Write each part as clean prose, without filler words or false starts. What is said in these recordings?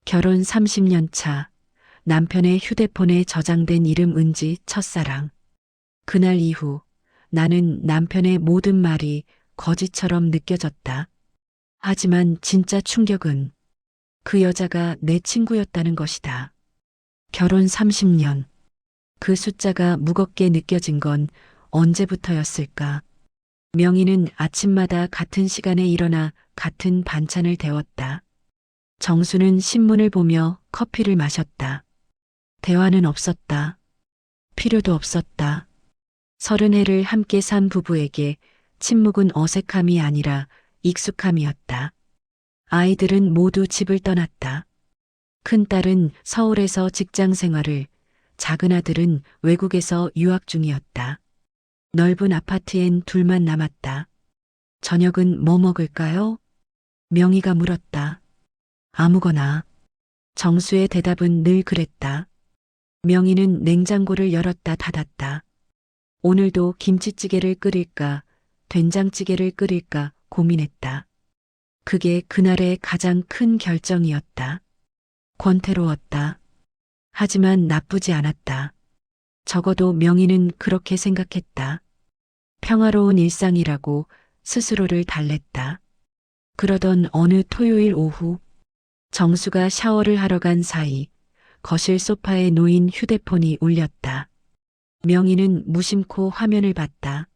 결혼 30년 차, 남편의 휴대폰에 저장된 이름 은지 첫사랑. 그날 이후 나는 남편의 모든 말이 거짓처럼 느껴졌다. 하지만 진짜 충격은 그 여자가 내 친구였다는 것이다. 결혼 30년. 그 숫자가 무겁게 느껴진 건 언제부터였을까? 명희는 아침마다 같은 시간에 일어나 같은 반찬을 데웠다. 정수는 신문을 보며 커피를 마셨다. 대화는 없었다. 필요도 없었다. 30해를 함께 산 부부에게 침묵은 어색함이 아니라 익숙함이었다. 아이들은 모두 집을 떠났다. 큰딸은 서울에서 직장 생활을, 작은 아들은 외국에서 유학 중이었다. 넓은 아파트엔 둘만 남았다. 저녁은 뭐 먹을까요? 명희가 물었다. 아무거나. 정수의 대답은 늘 그랬다. 명희는 냉장고를 열었다 닫았다. 오늘도 김치찌개를 끓일까, 된장찌개를 끓일까 고민했다. 그게 그날의 가장 큰 결정이었다. 권태로웠다. 하지만 나쁘지 않았다. 적어도 명희는 그렇게 생각했다. 평화로운 일상이라고 스스로를 달랬다. 그러던 어느 토요일 오후, 정수가 샤워를 하러 간 사이 거실 소파에 놓인 휴대폰이 울렸다. 명희는 무심코 화면을 봤다.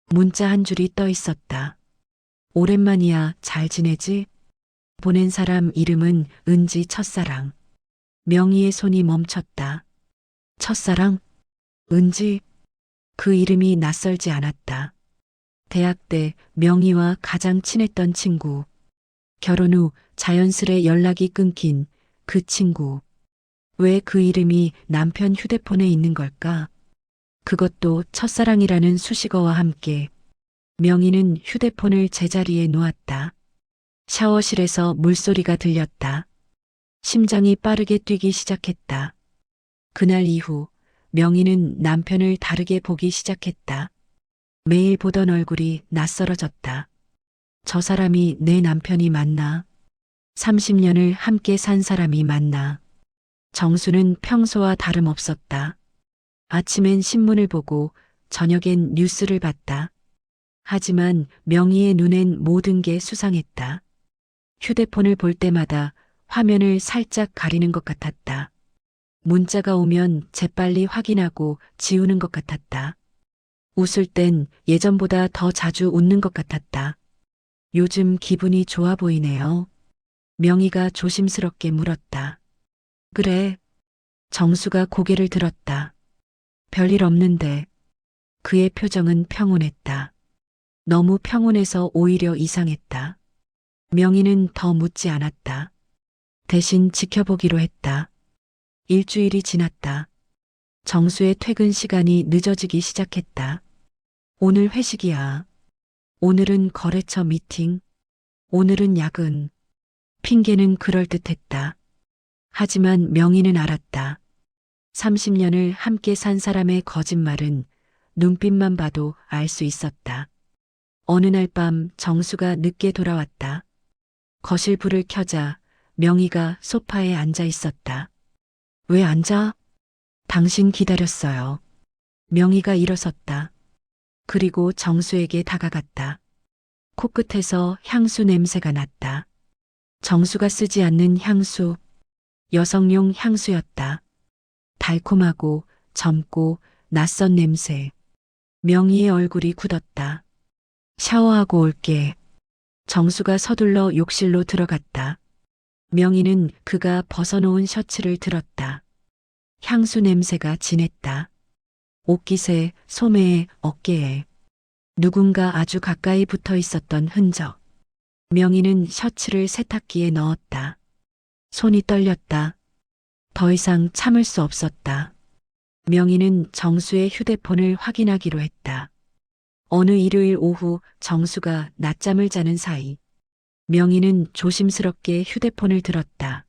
문자 한 줄이 떠 있었다. 오랜만이야, 잘 지내지? 보낸 사람 이름은 은지 첫사랑. 명희의 손이 멈췄다. 첫사랑? 은지? 그 이름이 낯설지 않았다. 대학 때 명희와 가장 친했던 친구. 결혼 후 자연스레 연락이 끊긴 그 친구. 왜 그 이름이 남편 휴대폰에 있는 걸까? 그것도 첫사랑이라는 수식어와 함께. 명희는 휴대폰을 제자리에 놓았다. 샤워실에서 물소리가 들렸다. 심장이 빠르게 뛰기 시작했다. 그날 이후 명희는 남편을 다르게 보기 시작했다. 매일 보던 얼굴이 낯설어졌다. 저 사람이 내 남편이 맞나? 30년을 함께 산 사람이 맞나? 정수는 평소와 다름없었다. 아침엔 신문을 보고 저녁엔 뉴스를 봤다. 하지만 명희의 눈엔 모든 게 수상했다. 휴대폰을 볼 때마다 화면을 살짝 가리는 것 같았다. 문자가 오면 재빨리 확인하고 지우는 것 같았다. 웃을 땐 예전보다 더 자주 웃는 것 같았다. 요즘 기분이 좋아 보이네요. 명희가 조심스럽게 물었다. 그래. 정수가 고개를 들었다. 별일 없는데. 그의 표정은 평온했다. 너무 평온해서 오히려 이상했다. 명희는 더 묻지 않았다. 대신 지켜보기로 했다. 일주일이 지났다. 정수의 퇴근 시간이 늦어지기 시작했다. 오늘 회식이야. 오늘은 거래처 미팅. 오늘은 야근. 핑계는 그럴듯했다. 하지만 명희는 알았다. 30년을 함께 산 사람의 거짓말은 눈빛만 봐도 알 수 있었다. 어느 날 밤 정수가 늦게 돌아왔다. 거실 불을 켜자 명희가 소파에 앉아 있었다. 왜 앉아? 당신 기다렸어요. 명희가 일어섰다. 그리고 정수에게 다가갔다. 코끝에서 향수 냄새가 났다. 정수가 쓰지 않는 향수, 여성용 향수였다. 달콤하고 젊고 낯선 냄새. 명희의 얼굴이 굳었다. 샤워하고 올게. 정수가 서둘러 욕실로 들어갔다. 명희는 그가 벗어놓은 셔츠를 들었다. 향수 냄새가 진했다. 옷깃에, 소매에, 어깨에. 누군가 아주 가까이 붙어 있었던 흔적. 명희는 셔츠를 세탁기에 넣었다. 손이 떨렸다. 더 이상 참을 수 없었다. 명희는 정수의 휴대폰을 확인하기로 했다. 어느 일요일 오후 정수가 낮잠을 자는 사이 명희는 조심스럽게 휴대폰을 들었다.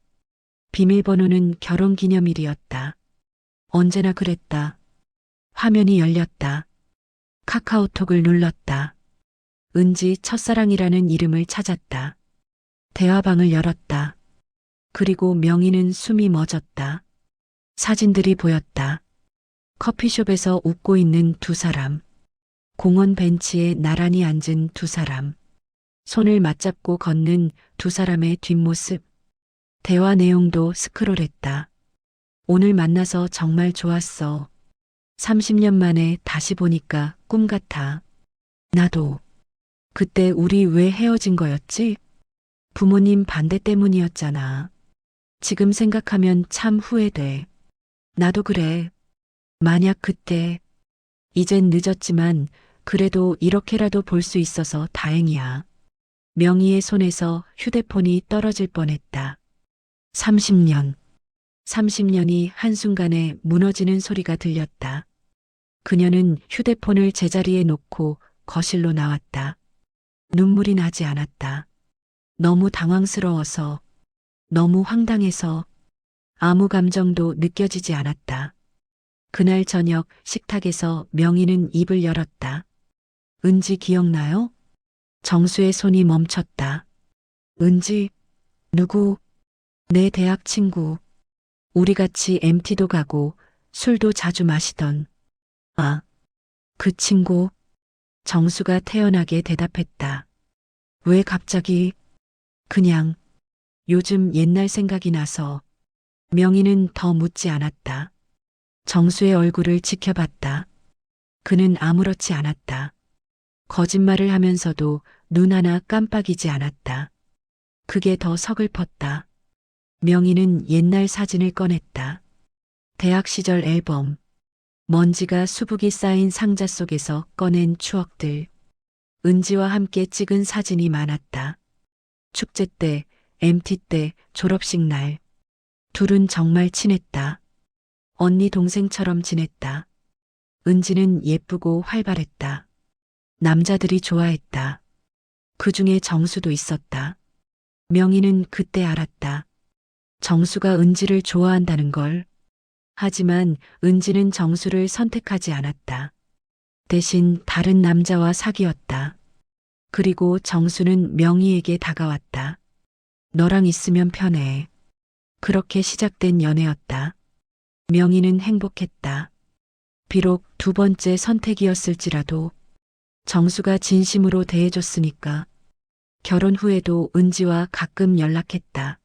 비밀번호는 결혼기념일이었다. 언제나 그랬다. 화면이 열렸다. 카카오톡을 눌렀다. 은지 첫사랑이라는 이름을 찾았다. 대화방을 열었다. 그리고 명희는 숨이 멎었다. 사진들이 보였다. 커피숍에서 웃고 있는 두 사람. 공원 벤치에 나란히 앉은 두 사람. 손을 맞잡고 걷는 두 사람의 뒷모습. 대화 내용도 스크롤했다. 오늘 만나서 정말 좋았어. 30년 만에 다시 보니까 꿈 같아. 나도. 그때 우리 왜 헤어진 거였지? 부모님 반대 때문이었잖아. 지금 생각하면 참 후회돼. 나도 그래. 만약 그때, 이젠 늦었지만 그래도 이렇게라도 볼 수 있어서 다행이야. 명희의 손에서 휴대폰이 떨어질 뻔했다. 30년. 30년이 한순간에 무너지는 소리가 들렸다. 그녀는 휴대폰을 제자리에 놓고 거실로 나왔다. 눈물이 나지 않았다. 너무 당황스러워서, 너무 황당해서 아무 감정도 느껴지지 않았다. 그날 저녁 식탁에서 명희는 입을 열었다. 은지 기억나요? 정수의 손이 멈췄다. 은지, 누구? 내 대학 친구. 우리 같이 MT도 가고 술도 자주 마시던. 아, 그 친구. 정수가 태연하게 대답했다. 왜 갑자기? 그냥 요즘 옛날 생각이 나서. 명희는 더 묻지 않았다. 정수의 얼굴을 지켜봤다. 그는 아무렇지 않았다. 거짓말을 하면서도 눈 하나 깜빡이지 않았다. 그게 더 서글펐다. 명희는 옛날 사진을 꺼냈다. 대학 시절 앨범. 먼지가 수북이 쌓인 상자 속에서 꺼낸 추억들. 은지와 함께 찍은 사진이 많았다. 축제 때, MT 때, 졸업식 날. 둘은 정말 친했다. 언니 동생처럼 지냈다. 은지는 예쁘고 활발했다. 남자들이 좋아했다. 그 중에 정수도 있었다. 명희는 그때 알았다. 정수가 은지를 좋아한다는 걸. 하지만 은지는 정수를 선택하지 않았다. 대신 다른 남자와 사귀었다. 그리고 정수는 명희에게 다가왔다. 너랑 있으면 편해. 그렇게 시작된 연애였다. 명희는 행복했다. 비록 두 번째 선택이었을지라도 정수가 진심으로 대해줬으니까. 결혼 후에도 은지와 가끔 연락했다.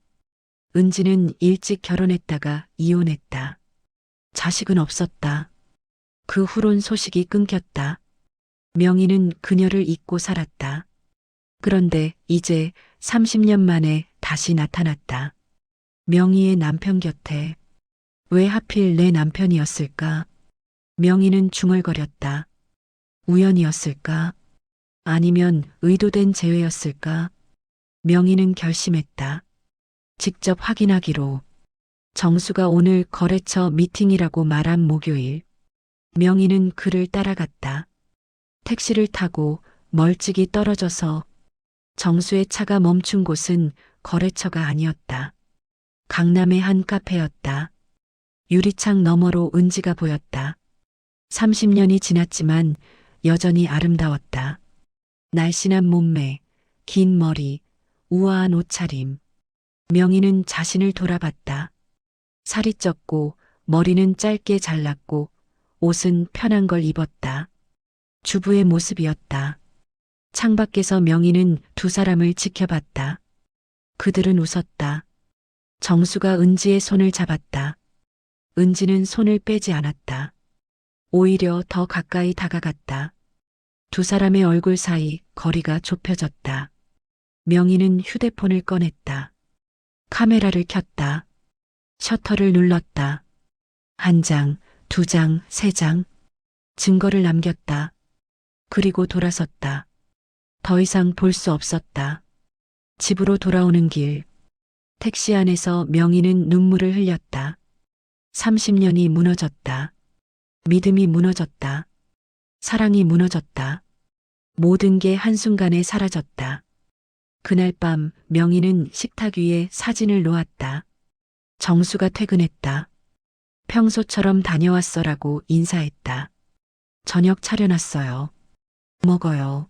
은지는 일찍 결혼했다가 이혼했다. 자식은 없었다. 그 후론 소식이 끊겼다. 명희는 그녀를 잊고 살았다. 그런데 이제 30년 만에 다시 나타났다. 명희의 남편 곁에. 왜 하필 내 남편이었을까? 명희는 중얼거렸다. 우연이었을까? 아니면 의도된 재회였을까? 명희는 결심했다. 직접 확인하기로. 정수가 오늘 거래처 미팅이라고 말한 목요일. 명희는 그를 따라갔다. 택시를 타고 멀찍이 떨어져서 정수의 차가 멈춘 곳은 거래처가 아니었다. 강남의 한 카페였다. 유리창 너머로 은지가 보였다. 30년이 지났지만 여전히 아름다웠다. 날씬한 몸매, 긴 머리, 우아한 옷차림. 명희는 자신을 돌아봤다. 살이 쪘고 머리는 짧게 잘랐고 옷은 편한 걸 입었다. 주부의 모습이었다. 창밖에서 명희는 두 사람을 지켜봤다. 그들은 웃었다. 정수가 은지의 손을 잡았다. 은지는 손을 빼지 않았다. 오히려 더 가까이 다가갔다. 두 사람의 얼굴 사이 거리가 좁혀졌다. 명희는 휴대폰을 꺼냈다. 카메라를 켰다. 셔터를 눌렀다. 한 장, 두 장, 세 장. 증거를 남겼다. 그리고 돌아섰다. 더 이상 볼 수 없었다. 집으로 돌아오는 길. 택시 안에서 명희는 눈물을 흘렸다. 30년이 무너졌다. 믿음이 무너졌다. 사랑이 무너졌다. 모든 게 한순간에 사라졌다. 그날 밤 명희는 식탁 위에 사진을 놓았다. 정수가 퇴근했다. 평소처럼 다녀왔어라고 인사했다. 저녁 차려놨어요. 먹어요.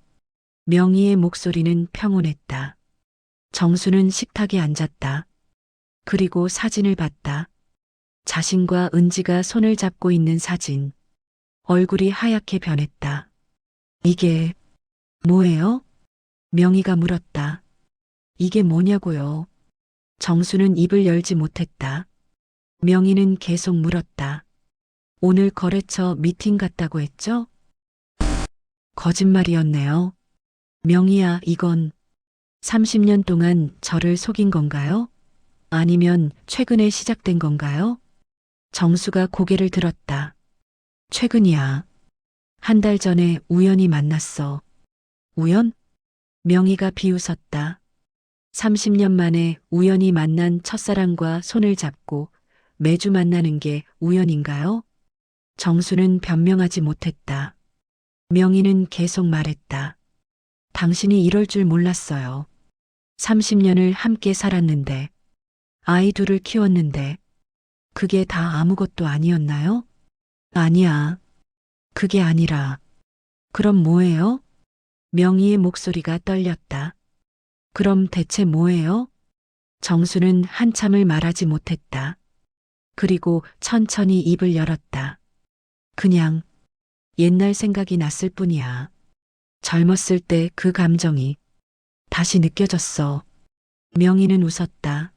명희의 목소리는 평온했다. 정수는 식탁에 앉았다. 그리고 사진을 봤다. 자신과 은지가 손을 잡고 있는 사진. 얼굴이 하얗게 변했다. 이게 뭐예요? 명희가 물었다. 이게 뭐냐고요? 정수는 입을 열지 못했다. 명희는 계속 물었다. 오늘 거래처 미팅 갔다고 했죠? 거짓말이었네요. 명희야, 이건 30년 동안 저를 속인 건가요? 아니면 최근에 시작된 건가요? 정수가 고개를 들었다. 최근이야. 한 달 전에 우연히 만났어. 우연? 명희가 비웃었다. 30년 만에 우연히 만난 첫사랑과 손을 잡고 매주 만나는 게 우연인가요? 정수는 변명하지 못했다. 명희는 계속 말했다. 당신이 이럴 줄 몰랐어요. 30년을 함께 살았는데, 아이 둘을 키웠는데, 그게 다 아무것도 아니었나요? 아니야. 그게 아니라. 그럼 뭐예요? 명희의 목소리가 떨렸다. 그럼 대체 뭐예요? 정수는 한참을 말하지 못했다. 그리고 천천히 입을 열었다. 그냥 옛날 생각이 났을 뿐이야. 젊었을 때 그 감정이 다시 느껴졌어. 명희는 웃었다.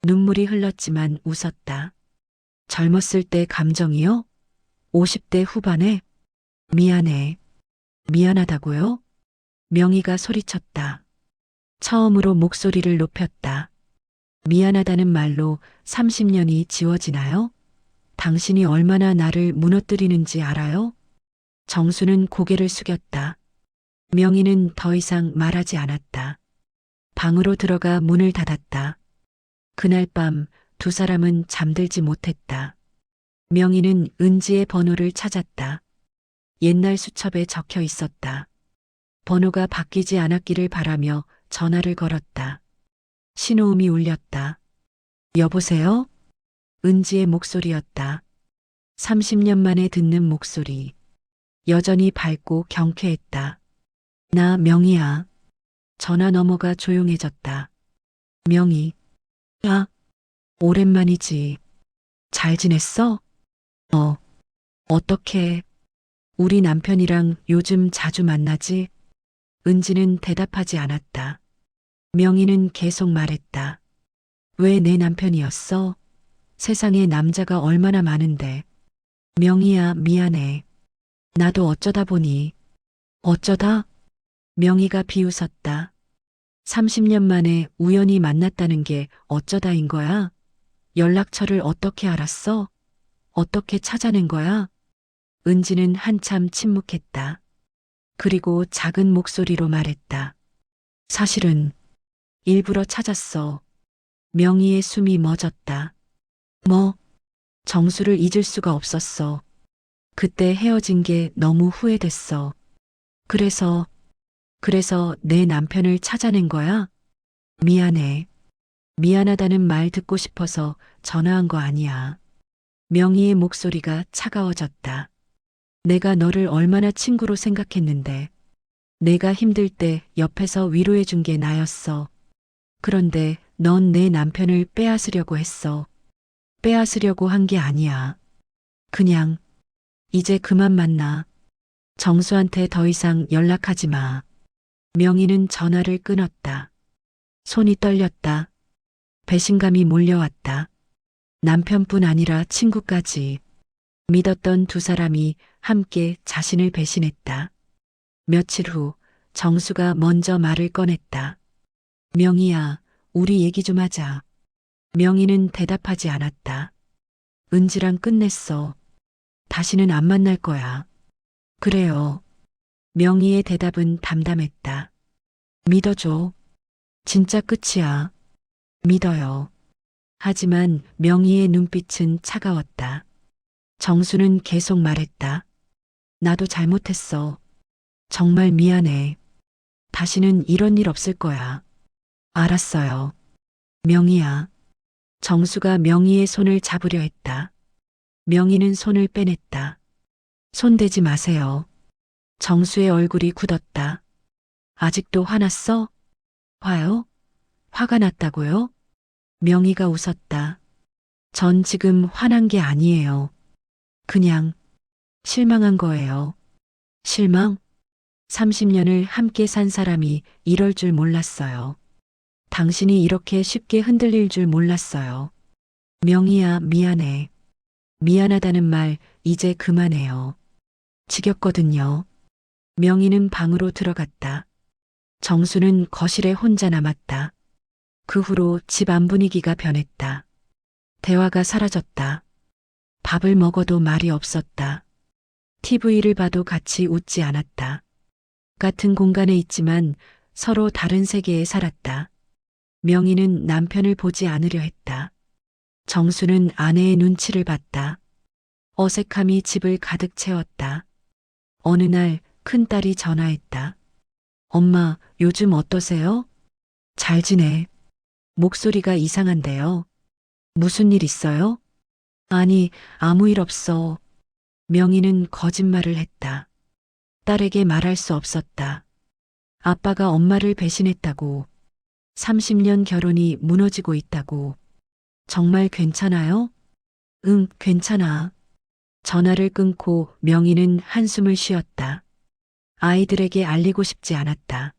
눈물이 흘렀지만 웃었다. 젊었을 때 감정이요? 50대 후반에? 미안해. 미안하다고요? 명희가 소리쳤다. 처음으로 목소리를 높였다. 미안하다는 말로 30년이 지워지나요? 당신이 얼마나 나를 무너뜨리는지 알아요? 정수는 고개를 숙였다. 명희는 더 이상 말하지 않았다. 방으로 들어가 문을 닫았다. 그날 밤 두 사람은 잠들지 못했다. 명희는 은지의 번호를 찾았다. 옛날 수첩에 적혀 있었다. 번호가 바뀌지 않았기를 바라며 전화를 걸었다. 신호음이 울렸다. 여보세요? 은지의 목소리였다. 30년 만에 듣는 목소리. 여전히 밝고 경쾌했다. 나 명희야. 전화 너머가 조용해졌다. 명희. 야, 오랜만이지. 잘 지냈어? 어떻게? 우리 남편이랑 요즘 자주 만나지? 은지는 대답하지 않았다. 명희는 계속 말했다. 왜 내 남편이었어? 세상에 남자가 얼마나 많은데. 명희야, 미안해. 나도 어쩌다 보니. 어쩌다? 명희가 비웃었다. 30년 만에 우연히 만났다는 게 어쩌다인 거야? 연락처를 어떻게 알았어? 어떻게 찾아낸 거야? 은지는 한참 침묵했다. 그리고 작은 목소리로 말했다. 사실은 일부러 찾았어. 명희의 숨이 멎었다. 뭐? 정수를 잊을 수가 없었어. 그때 헤어진 게 너무 후회됐어. 그래서 내 남편을 찾아낸 거야? 미안해. 미안하다는 말 듣고 싶어서 전화한 거 아니야. 명희의 목소리가 차가워졌다. 내가 너를 얼마나 친구로 생각했는데. 내가 힘들 때 옆에서 위로해 준 게 나였어. 그런데 넌 내 남편을 빼앗으려고 했어. 빼앗으려고 한 게 아니야. 그냥 이제 그만 만나. 정수한테 더 이상 연락하지 마. 명희는 전화를 끊었다. 손이 떨렸다. 배신감이 몰려왔다. 남편뿐 아니라 친구까지. 믿었던 두 사람이 함께 자신을 배신했다. 며칠 후 정수가 먼저 말을 꺼냈다. 명희야, 우리 얘기 좀 하자. 명희는 대답하지 않았다. 은지랑 끝냈어. 다시는 안 만날 거야. 그래요. 명희의 대답은 담담했다. 믿어줘. 진짜 끝이야. 믿어요. 하지만 명희의 눈빛은 차가웠다. 정수는 계속 말했다. 나도 잘못했어. 정말 미안해. 다시는 이런 일 없을 거야. 알았어요. 명희야. 정수가 명희의 손을 잡으려 했다. 명희는 손을 빼냈다. 손 대지 마세요. 정수의 얼굴이 굳었다. 아직도 화났어? 화요? 화가 났다고요? 명희가 웃었다. 전 지금 화난 게 아니에요. 그냥 실망한 거예요. 실망? 30년을 함께 산 사람이 이럴 줄 몰랐어요. 당신이 이렇게 쉽게 흔들릴 줄 몰랐어요. 명희야, 미안해. 미안하다는 말 이제 그만해요. 지겹거든요. 명희는 방으로 들어갔다. 정수는 거실에 혼자 남았다. 그 후로 집 안 분위기가 변했다. 대화가 사라졌다. 밥을 먹어도 말이 없었다. TV를 봐도 같이 웃지 않았다. 같은 공간에 있지만 서로 다른 세계에 살았다. 명희는 남편을 보지 않으려 했다. 정수는 아내의 눈치를 봤다. 어색함이 집을 가득 채웠다. 어느 날 큰딸이 전화했다. 엄마, 요즘 어떠세요? 잘 지내. 목소리가 이상한데요. 무슨 일 있어요? 아니, 아무 일 없어. 명희는 거짓말을 했다. 딸에게 말할 수 없었다. 아빠가 엄마를 배신했다고. 30년 결혼이 무너지고 있다고. 정말 괜찮아요? 응, 괜찮아. 전화를 끊고 명희는 한숨을 쉬었다. 아이들에게 알리고 싶지 않았다.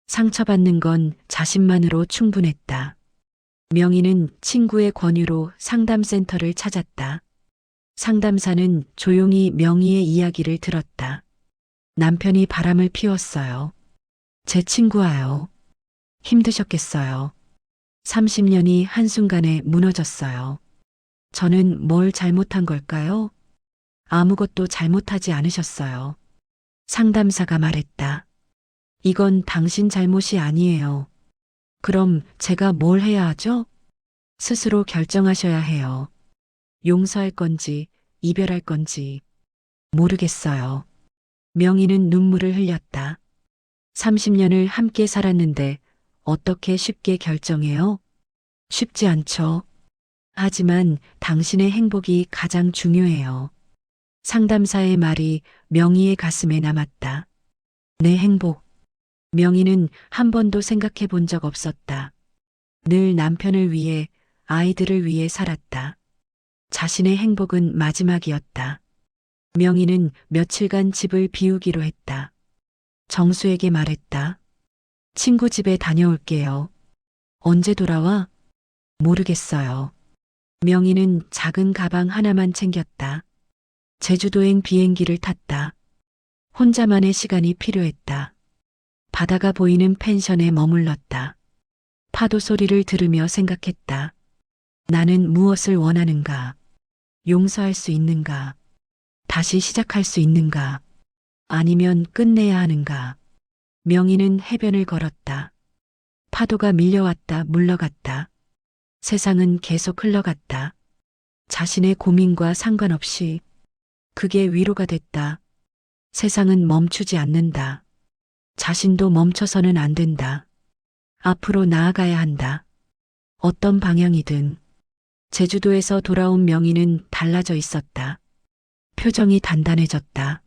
상처받는 건 자신만으로 충분했다. 명희는 친구의 권유로 상담센터를 찾았다. 상담사는 조용히 명희의 이야기를 들었다. 남편이 바람을 피웠어요. 제 친구와요. 힘드셨겠어요. 30년이 한순간에 무너졌어요. 저는 뭘 잘못한 걸까요? 아무것도 잘못하지 않으셨어요. 상담사가 말했다. 이건 당신 잘못이 아니에요. 그럼 제가 뭘 해야 하죠? 스스로 결정하셔야 해요. 용서할 건지, 이별할 건지, 모르겠어요. 명희는 눈물을 흘렸다. 30년을 함께 살았는데 어떻게 쉽게 결정해요? 쉽지 않죠. 하지만 당신의 행복이 가장 중요해요. 상담사의 말이 명희의 가슴에 남았다. 내 행복. 명희는 한 번도 생각해 본 적 없었다. 늘 남편을 위해, 아이들을 위해 살았다. 자신의 행복은 마지막이었다. 명희는 며칠간 집을 비우기로 했다. 정수에게 말했다. 친구 집에 다녀올게요. 언제 돌아와? 모르겠어요. 명희는 작은 가방 하나만 챙겼다. 제주도행 비행기를 탔다. 혼자만의 시간이 필요했다. 바다가 보이는 펜션에 머물렀다. 파도 소리를 들으며 생각했다. 나는 무엇을 원하는가? 용서할 수 있는가? 다시 시작할 수 있는가? 아니면 끝내야 하는가? 명희는 해변을 걸었다. 파도가 밀려왔다 물러갔다. 세상은 계속 흘러갔다. 자신의 고민과 상관없이 그게 위로가 됐다. 세상은 멈추지 않는다. 자신도 멈춰서는 안 된다. 앞으로 나아가야 한다. 어떤 방향이든. 제주도에서 돌아온 명희는 달라져 있었다. 표정이 단단해졌다.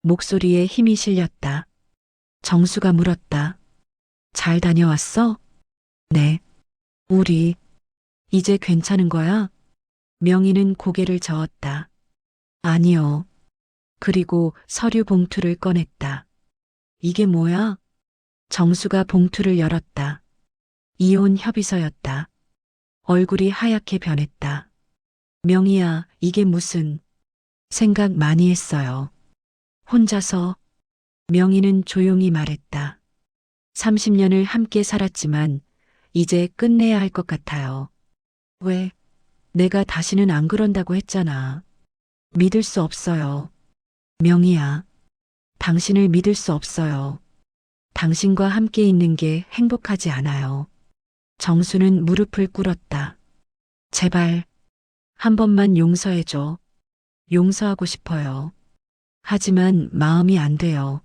목소리에 힘이 실렸다. 정수가 물었다. 잘 다녀왔어? 네. 우리 이제 괜찮은 거야? 명희는 고개를 저었다. 아니요. 그리고 서류 봉투를 꺼냈다. 이게 뭐야? 정수가 봉투를 열었다. 이혼 협의서였다. 얼굴이 하얗게 변했다. 명희야, 이게 무슨... 생각 많이 했어요. 혼자서. 명희는 조용히 말했다. 30년을 함께 살았지만 이제 끝내야 할 것 같아요. 왜? 내가 다시는 안 그런다고 했잖아. 믿을 수 없어요. 명희야, 당신을 믿을 수 없어요. 당신과 함께 있는 게 행복하지 않아요. 정수는 무릎을 꿇었다. 제발, 한 번만 용서해줘. 용서하고 싶어요. 하지만 마음이 안 돼요.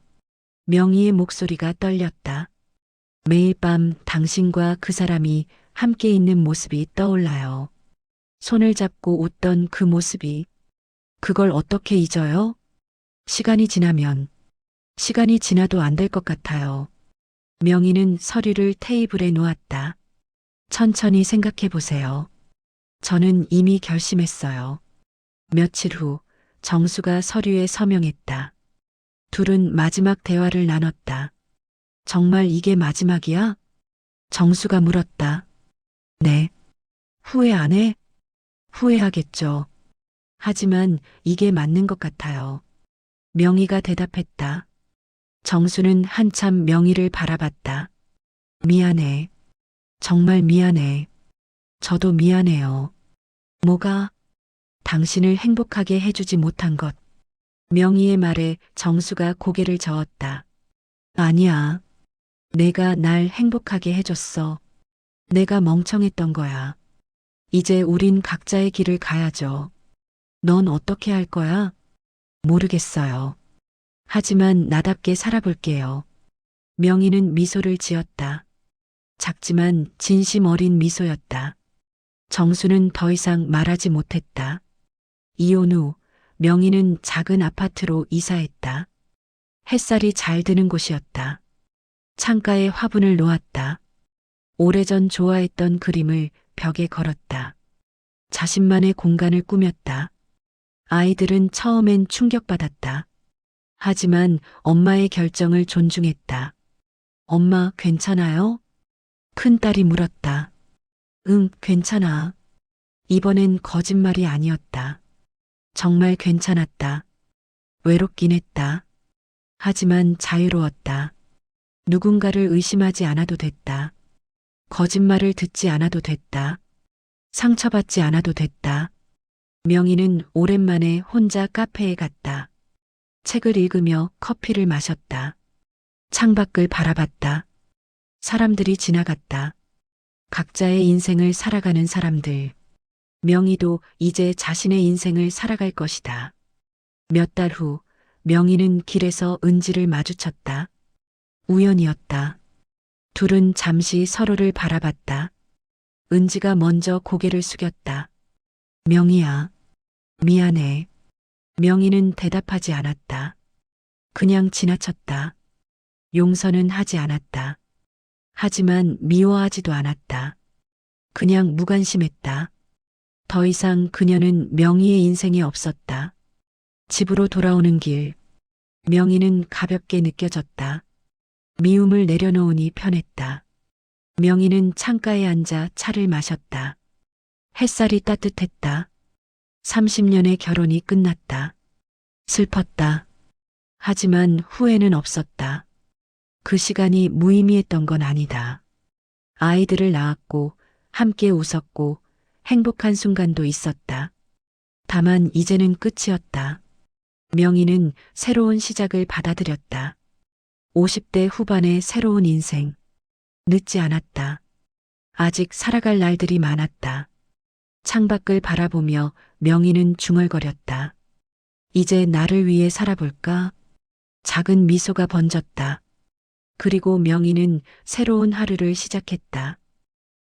명희의 목소리가 떨렸다. 매일 밤 당신과 그 사람이 함께 있는 모습이 떠올라요. 손을 잡고 웃던 그 모습이. 그걸 어떻게 잊어요? 시간이 지나도 안 될 것 같아요. 명희는 서류를 테이블에 놓았다. 천천히 생각해 보세요. 저는 이미 결심했어요. 며칠 후 정수가 서류에 서명했다. 둘은 마지막 대화를 나눴다. 정말 이게 마지막이야? 정수가 물었다. 네. 후회 안 해? 후회하겠죠. 하지만 이게 맞는 것 같아요. 명희가 대답했다. 정수는 한참 명희를 바라봤다. 미안해. 정말 미안해. 저도 미안해요. 뭐가? 당신을 행복하게 해주지 못한 것. 명희의 말에 정수가 고개를 저었다. 아니야. 내가 날 행복하게 해줬어. 내가 멍청했던 거야. 이제 우린 각자의 길을 가야죠. 넌 어떻게 할 거야? 모르겠어요. 하지만 나답게 살아볼게요. 명희는 미소를 지었다. 작지만 진심 어린 미소였다. 정수는 더 이상 말하지 못했다. 이혼 후 명희는 작은 아파트로 이사했다. 햇살이 잘 드는 곳이었다. 창가에 화분을 놓았다. 오래전 좋아했던 그림을 벽에 걸었다. 자신만의 공간을 꾸몄다. 아이들은 처음엔 충격받았다. 하지만 엄마의 결정을 존중했다. 엄마, 괜찮아요? 큰딸이 물었다. 응, 괜찮아. 이번엔 거짓말이 아니었다. 정말 괜찮았다. 외롭긴 했다. 하지만 자유로웠다. 누군가를 의심하지 않아도 됐다. 거짓말을 듣지 않아도 됐다. 상처받지 않아도 됐다. 명희는 오랜만에 혼자 카페에 갔다. 책을 읽으며 커피를 마셨다. 창밖을 바라봤다. 사람들이 지나갔다. 각자의 인생을 살아가는 사람들. 명희도 이제 자신의 인생을 살아갈 것이다. 몇 달 후 명희는 길에서 은지를 마주쳤다. 우연이었다. 둘은 잠시 서로를 바라봤다. 은지가 먼저 고개를 숙였다. 명희야, 미안해. 명희는 대답하지 않았다. 그냥 지나쳤다. 용서는 하지 않았다. 하지만 미워하지도 않았다. 그냥 무관심했다. 더 이상 그녀는 명희의 인생에 없었다. 집으로 돌아오는 길, 명희는 가볍게 느껴졌다. 미움을 내려놓으니 편했다. 명희는 창가에 앉아 차를 마셨다. 햇살이 따뜻했다. 30년의 결혼이 끝났다. 슬펐다. 하지만 후회는 없었다. 그 시간이 무의미했던 건 아니다. 아이들을 낳았고 함께 웃었고 행복한 순간도 있었다. 다만 이제는 끝이었다. 명희는 새로운 시작을 받아들였다. 50대 후반의 새로운 인생. 늦지 않았다. 아직 살아갈 날들이 많았다. 창밖을 바라보며 명희는 중얼거렸다. 이제 나를 위해 살아볼까? 작은 미소가 번졌다. 그리고 명희는 새로운 하루를 시작했다.